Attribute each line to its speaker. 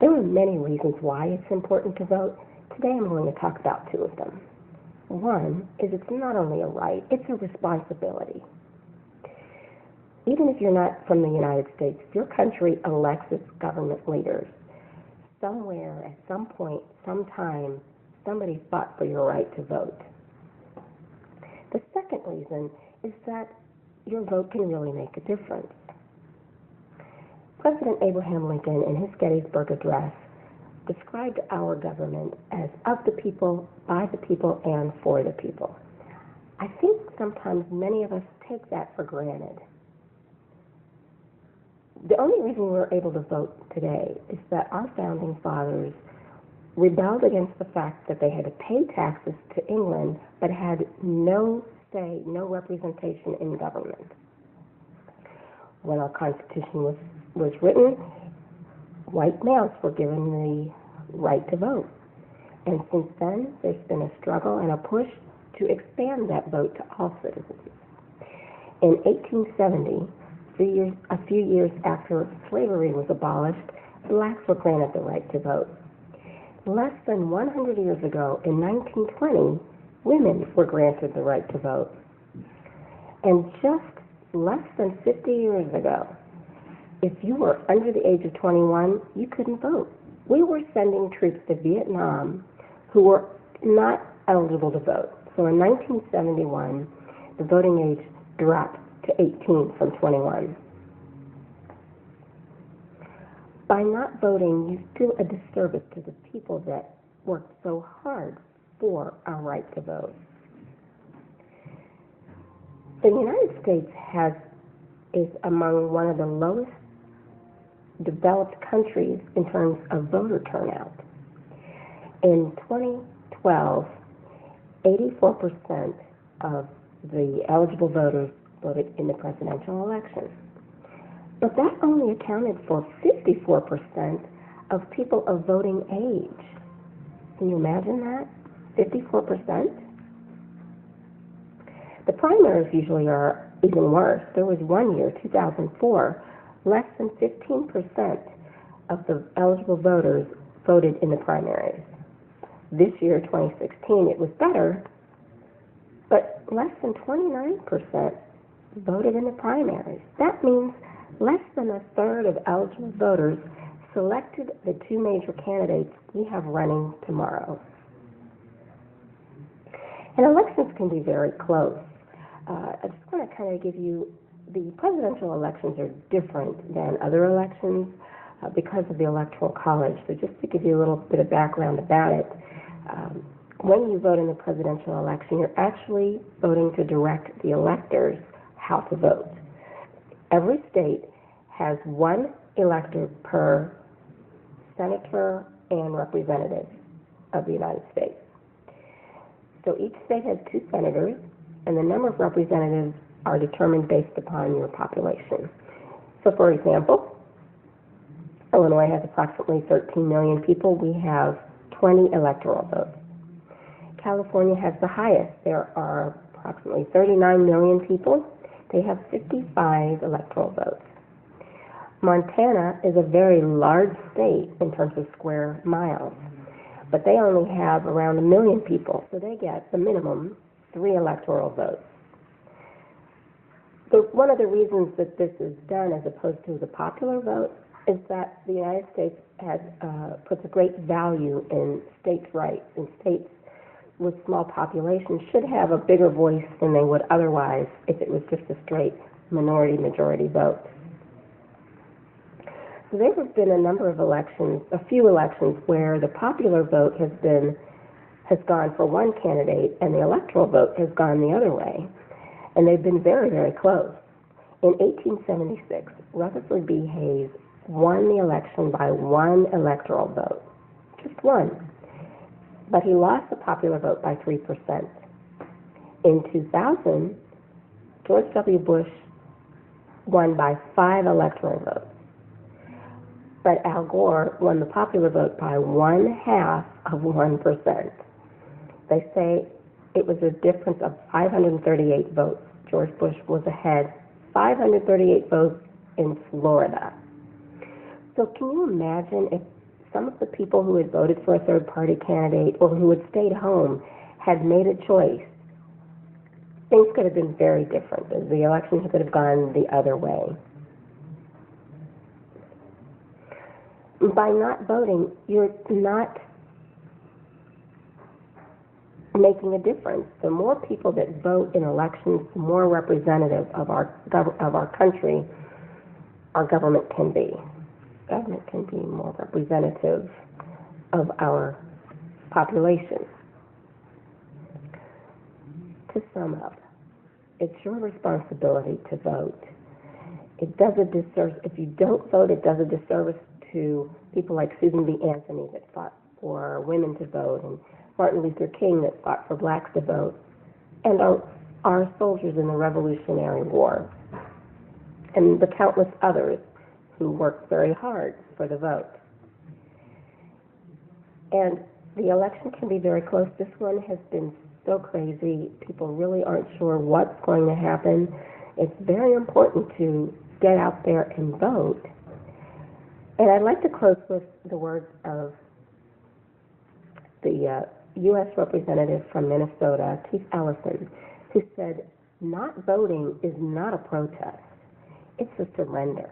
Speaker 1: There are many reasons why it's important to vote. Today I'm going to talk about two of them. One is it's not only a right, it's a responsibility. Even if you're not from the United States, if your country elects its government leaders, somewhere, at some point, sometime, somebody fought for your right to vote. The second reason is that your vote can really make a difference. President Abraham Lincoln, in his Gettysburg Address, described our government as of the people, by the people, and for the people. I think sometimes many of us take that for granted. The only reason we're able to vote today is that our founding fathers rebelled against the fact that they had to pay taxes to England but had no say, no representation in government. When our Constitution was written, white males were given the right to vote. And since then, there's been a struggle and a push to expand that vote to all citizens. In 1870, a few years after slavery was abolished, blacks were granted the right to vote. Less than 100 years ago, in 1920, women were granted the right to vote. And just less than 50 years ago, if you were under the age of 21, you couldn't vote. We were sending troops to Vietnam who were not eligible to vote. So in 1971, the voting age dropped to 18 from 21. By not voting, you do a disservice to the people that worked so hard for our right to vote. The United States is among one of the lowest developed countries in terms of voter turnout. In 2012, 84% of the eligible voters voted in the presidential election. But that only accounted for 54% of people of voting age. Can you imagine that? 54%? The primaries usually are even worse. There was one year, 2004, less than 15% of the eligible voters voted in the primaries. This year, 2016, it was better, but less than 29% voted in the primaries. That means less than a third of eligible voters selected the two major candidates we have running tomorrow. And elections can be very close. I just want to kind of give you, the presidential elections are different than other elections because of the Electoral College. So just to give you a little bit of background about it, when you vote in the presidential election, you're actually voting to direct the electors how to vote. Every state has one elector per senator and representative of the United States. So each state has two senators, and the number of representatives are determined based upon your population. So for example, Illinois has approximately 13 million people. We have 20 electoral votes. California has the highest. There are approximately 39 million people. They have 55 electoral votes. Montana is a very large state in terms of square miles, but they only have around 1 million people, so they get the minimum 3 electoral votes. So one of the reasons that this is done as opposed to the popular vote is that the United States puts a great value in states' rights, and states with small populations should have a bigger voice than they would otherwise if it was just a straight minority-majority vote. So there have been a number of elections, a few elections, where the popular vote has gone for one candidate and the electoral vote has gone the other way. And they've been very, very close. In 1876, Rutherford B. Hayes won the election by 1 electoral vote, just 1. But he lost the popular vote by 3%. In 2000, George W. Bush won by 5 electoral votes. But Al Gore won the popular vote by 1/2 of 1%. They say it was a difference of 538 votes. George Bush was ahead 538 votes in Florida. So can you imagine if some of the people who had voted for a third-party candidate or who had stayed home had made a choice, things could have been very different. The election could have gone the other way. By not voting, you're not making a difference. The more people that vote in elections, the more representative of our country our government can be. Government can be more representative of our population. To sum up, it's your responsibility to vote. It does a disservice. If you don't vote, it does a disservice to people like Susan B. Anthony that fought for women to vote, and Martin Luther King that fought for blacks to vote, and our soldiers in the Revolutionary War, and the countless others who worked very hard for the vote. And the election can be very close. This one has been so crazy. People really aren't sure what's going to happen. It's very important to get out there and vote. And I'd like to close with the words of the U.S. representative from Minnesota, Keith Ellison, who said, "Not voting is not a protest. It's a surrender."